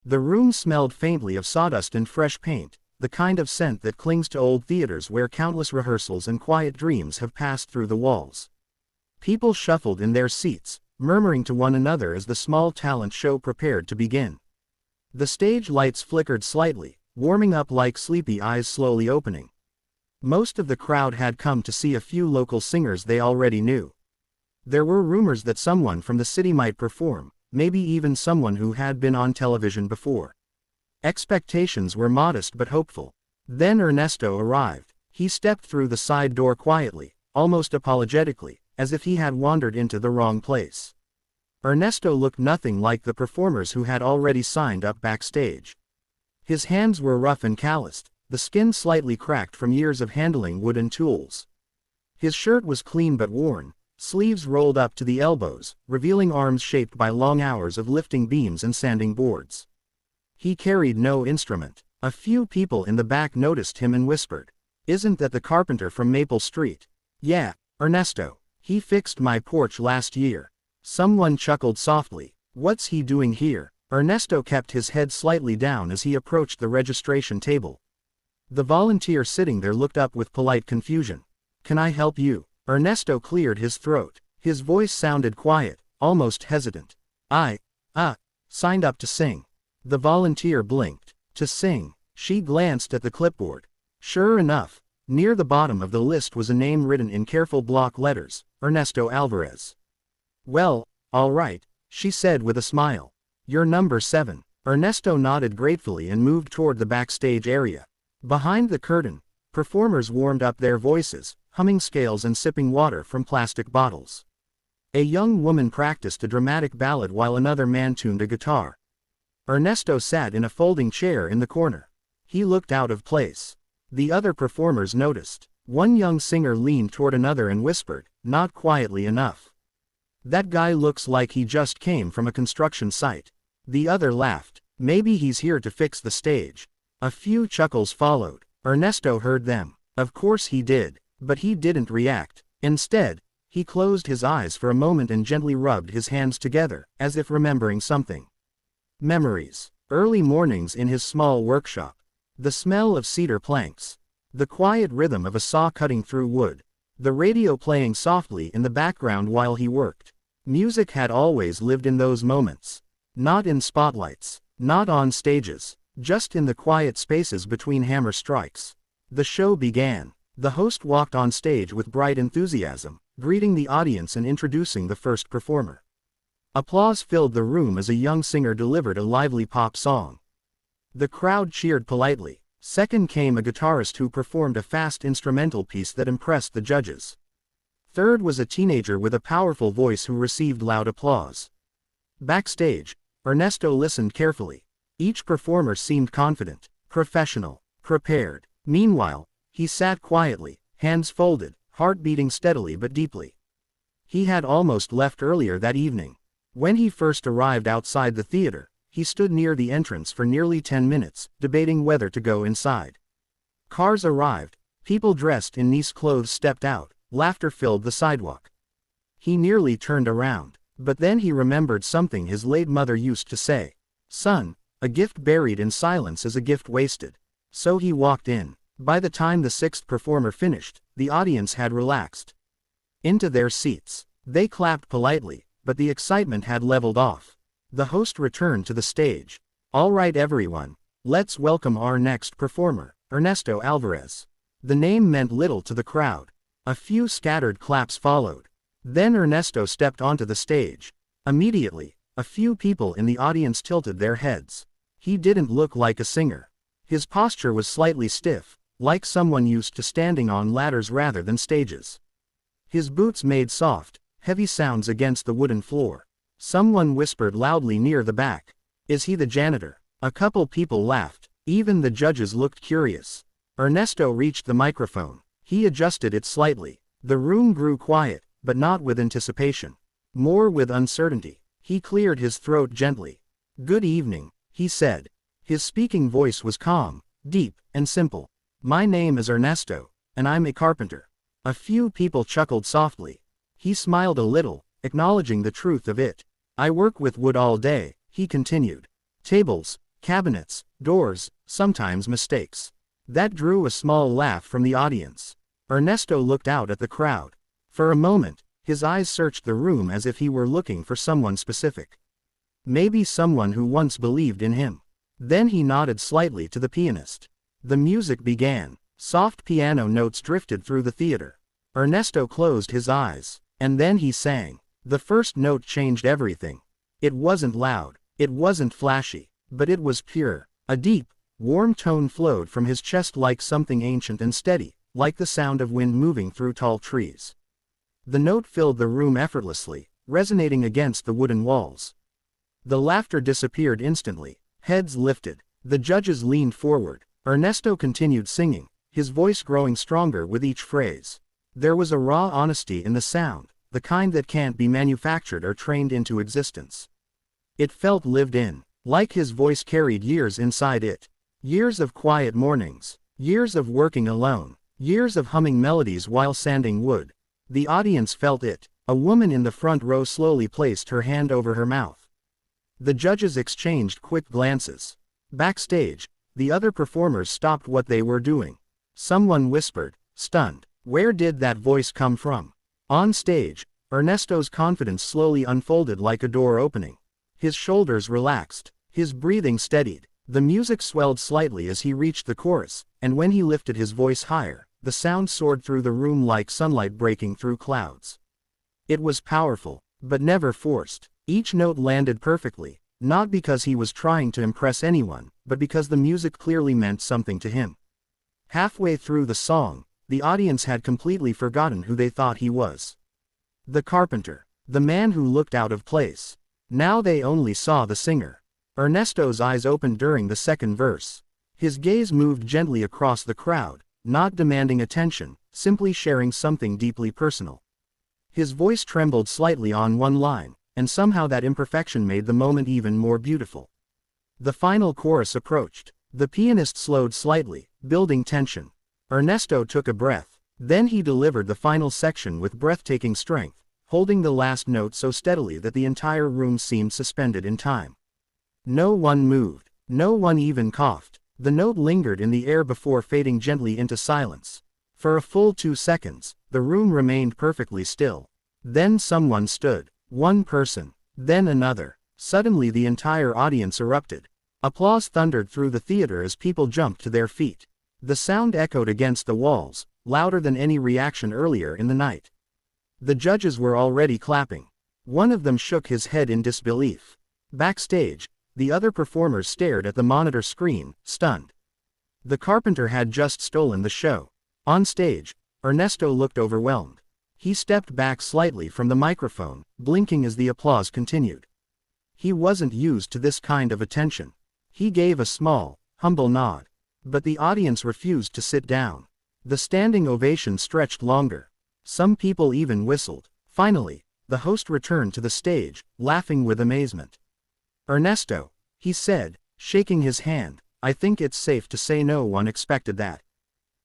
The room smelled faintly of sawdust and fresh paint, the kind of scent that clings to old theaters where countless rehearsals and quiet dreams have passed through the walls. People shuffled in their seats, murmuring to one another as the small talent show prepared to begin. The stage lights flickered slightly, warming up like sleepy eyes slowly opening. Most of the crowd had come to see a few local singers they already knew. There were rumors that someone from the city might perform, maybe even someone who had been on television before. Expectations were modest but hopeful. Then Ernesto arrived. He stepped through the side door quietly, almost apologetically, as if he had wandered into the wrong place. Ernesto looked nothing like the performers who had already signed up backstage. His hands were rough and calloused, the skin slightly cracked from years of handling wooden tools. His shirt was clean but worn, sleeves rolled up to the elbows, revealing arms shaped by long hours of lifting beams and sanding boards. He carried no instrument. A few people in the back noticed him and whispered, "Isn't that the carpenter from Maple Street?" "Yeah, Ernesto. He fixed my porch last year." Someone chuckled softly. "What's he doing here?" Ernesto kept his head slightly down as he approached the registration table. The volunteer sitting there looked up with polite confusion. "Can I help you?" Ernesto cleared his throat. His voice sounded quiet, almost hesitant. I signed up to sing." The volunteer blinked. "To sing?" She glanced at the clipboard. Sure enough, near the bottom of the list was a name written in careful block letters, Ernesto Alvarez. "Well, all right," she said with a smile. "You're number 7. Ernesto nodded gratefully and moved toward the backstage area. Behind the curtain, performers warmed up their voices, humming scales and sipping water from plastic bottles. A young woman practiced a dramatic ballad while another man tuned a guitar. Ernesto sat in a folding chair in the corner. He looked out of place. The other performers noticed. One young singer leaned toward another and whispered, not quietly enough, "That guy looks like he just came from a construction site." The other laughed. "Maybe he's here to fix the stage." A few chuckles followed. Ernesto heard them. Of course he did. But he didn't react. Instead, he closed his eyes for a moment and gently rubbed his hands together, as if remembering something. Memories. Early mornings in his small workshop. The smell of cedar planks. The quiet rhythm of a saw cutting through wood. The radio playing softly in the background while he worked. Music had always lived in those moments. Not in spotlights. Not on stages. Just in the quiet spaces between hammer strikes. The show began. The host walked on stage with bright enthusiasm, greeting the audience and introducing the first performer. Applause filled the room as a young singer delivered a lively pop song. The crowd cheered politely. Second came a guitarist who performed a fast instrumental piece that impressed the judges. Third was a teenager with a powerful voice who received loud applause. Backstage, Ernesto listened carefully. Each performer seemed confident, professional, prepared. Meanwhile, he sat quietly, hands folded, heart beating steadily but deeply. He had almost left earlier that evening. When he first arrived outside the theater, he stood near the entrance for nearly 10 minutes, debating whether to go inside. Cars arrived, people dressed in nice clothes stepped out, laughter filled the sidewalk. He nearly turned around, but then he remembered something his late mother used to say. "Son, a gift buried in silence is a gift wasted." So he walked in. By the time the 6th performer finished, the audience had relaxed into their seats. They clapped politely, but the excitement had leveled off. The host returned to the stage. "All right everyone, let's welcome our next performer, Ernesto Alvarez." The name meant little to the crowd. A few scattered claps followed. Then Ernesto stepped onto the stage. Immediately, a few people in the audience tilted their heads. He didn't look like a singer. His posture was slightly stiff, like someone used to standing on ladders rather than stages. His boots made soft, heavy sounds against the wooden floor. Someone whispered loudly near the back, "Is he the janitor?" A couple people laughed. Even the judges looked curious. Ernesto reached the microphone. He adjusted it slightly. The room grew quiet, but not with anticipation. More with uncertainty. He cleared his throat gently. "Good evening," he said. His speaking voice was calm, deep, and simple. "My name is Ernesto, and I'm a carpenter." A few people chuckled softly. He smiled a little, acknowledging the truth of it. "I work with wood all day," he continued. "Tables, Cabinets, doors, sometimes mistakes. That drew a small laugh from the audience. Ernesto looked out at the crowd. For a moment, his eyes searched the room as if he were looking for someone specific. Maybe someone who once believed in him. Then he nodded slightly to the pianist. The music began. Soft piano notes drifted through the theater. Ernesto closed his eyes, and then he sang. The first note changed everything. It wasn't loud, it wasn't flashy, but it was pure. A deep, warm tone flowed from his chest like something ancient and steady, like the sound of wind moving through tall trees. The note filled the room effortlessly, resonating against the wooden walls. The laughter disappeared instantly. Heads lifted. The judges leaned forward. Ernesto continued singing, his voice growing stronger with each phrase. There was a raw honesty in the sound, the kind that can't be manufactured or trained into existence. It felt lived in, like his voice carried years inside it. Years of quiet mornings, years of working alone, years of humming melodies while sanding wood. The audience felt it. A woman in the front row slowly placed her hand over her mouth. The judges exchanged quick glances. Backstage, the other performers stopped what they were doing. Someone whispered, stunned, "Where did that voice come from?" On stage, Ernesto's confidence slowly unfolded like a door opening. His shoulders relaxed, his breathing steadied. The music swelled slightly as he reached the chorus, and when he lifted his voice higher, the sound soared through the room like sunlight breaking through clouds. It was powerful, but never forced. Each note landed perfectly, not because he was trying to impress anyone, but because the music clearly meant something to him. Halfway through the song, the audience had completely forgotten who they thought he was. The carpenter, the man who looked out of place. Now they only saw the singer. Ernesto's eyes opened during the second verse. His gaze moved gently across the crowd, not demanding attention, simply sharing something deeply personal. His voice trembled slightly on one line, and somehow that imperfection made the moment even more beautiful. The final chorus approached. The pianist slowed slightly, building tension. Ernesto took a breath. Then he delivered the final section with breathtaking strength, holding the last note so steadily that the entire room seemed suspended in time. No one moved. No one even coughed. The note lingered in the air before fading gently into silence. For a full 2 seconds, the room remained perfectly still. Then someone stood. One person. Then another. Suddenly the entire audience erupted. Applause thundered through the theater as people jumped to their feet. The sound echoed against the walls, louder than any reaction earlier in the night. The judges were already clapping. One of them shook his head in disbelief. Backstage, the other performers stared at the monitor screen, stunned. The carpenter had just stolen the show. On stage, Ernesto looked overwhelmed. He stepped back slightly from the microphone, blinking as the applause continued. He wasn't used to this kind of attention. He gave a small, humble nod. But the audience refused to sit down. The standing ovation stretched longer. Some people even whistled. Finally, the host returned to the stage, laughing with amazement. "Ernesto," he said, shaking his hand, "I think it's safe to say no one expected that."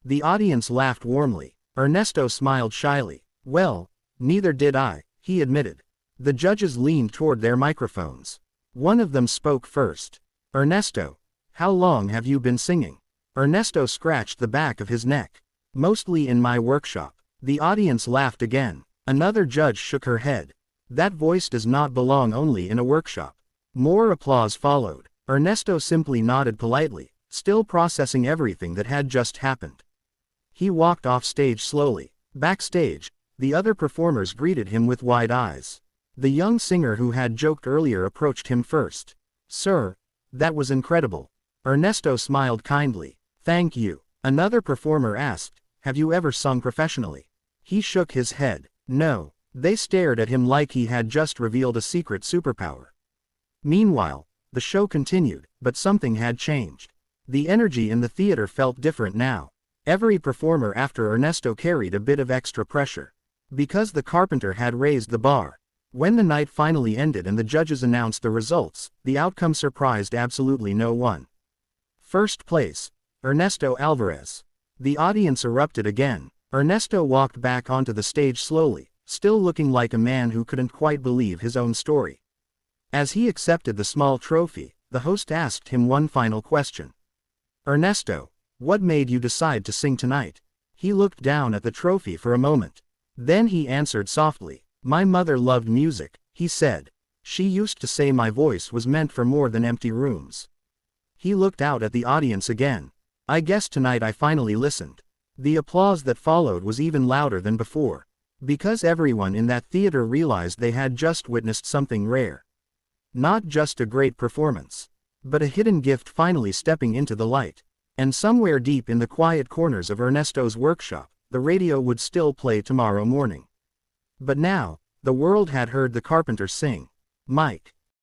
The audience laughed warmly. Ernesto smiled shyly. "Well, neither did I," he admitted. The judges leaned toward their microphones. One of them spoke first. "Ernesto, how long have you been singing?" Ernesto scratched the back of his neck. "Mostly in my workshop." The audience laughed again. Another judge shook her head. "That voice does not belong only in a workshop." More applause followed. Ernesto simply nodded politely, still processing everything that had just happened. He walked off stage slowly. Backstage, the other performers greeted him with wide eyes. The young singer who had joked earlier approached him first. "Sir, that was incredible." Ernesto smiled kindly. "Thank you." Another performer asked, "Have you ever sung professionally?" He shook his head. "No." They stared at him like he had just revealed a secret superpower. Meanwhile, the show continued, but something had changed. The energy in the theater felt different now. Every performer after Ernesto carried a bit of extra pressure. Because the carpenter had raised the bar. When the night finally ended and the judges announced the results, the outcome surprised absolutely no one. First place, Ernesto Alvarez. The audience erupted again. Ernesto walked back onto the stage slowly, still looking like a man who couldn't quite believe his own story. As he accepted the small trophy, the host asked him one final question. Ernesto, what made you decide to sing tonight? He looked down at the trophy for a moment. Then he answered softly. My mother loved music, he said. She used to say my voice was meant for more than empty rooms. He looked out at the audience again. I guess tonight I finally listened. The applause that followed was even louder than before. Because everyone in that theater realized they had just witnessed something rare. Not just a great performance, but a hidden gift finally stepping into the light. And somewhere deep in the quiet corners of Ernesto's workshop, the radio would still play tomorrow morning. But now, the world had heard the Carpenter sing. Mike.